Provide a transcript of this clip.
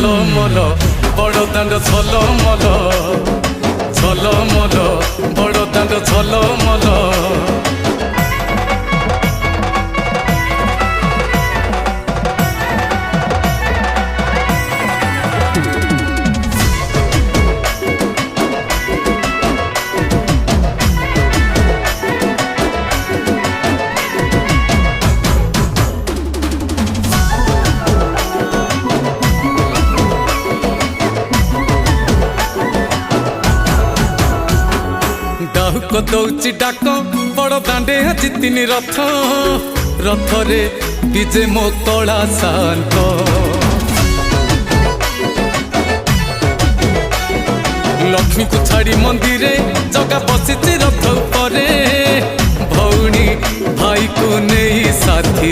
ঝলমল বড় দাণ্ড ঝলমল ঝলমল বড় দাণ্ড ঝলমল ডাক দৌছি ডাক বড় দাଣ୍ଡে আছি তিন রথ রথরে বিজে মো কলা শান্ত লক্ষ্মী কু ছাড়ি মন্দিরে জগা বসিছি রথ উপরে ভৌণী ভাই কু নেই সাথী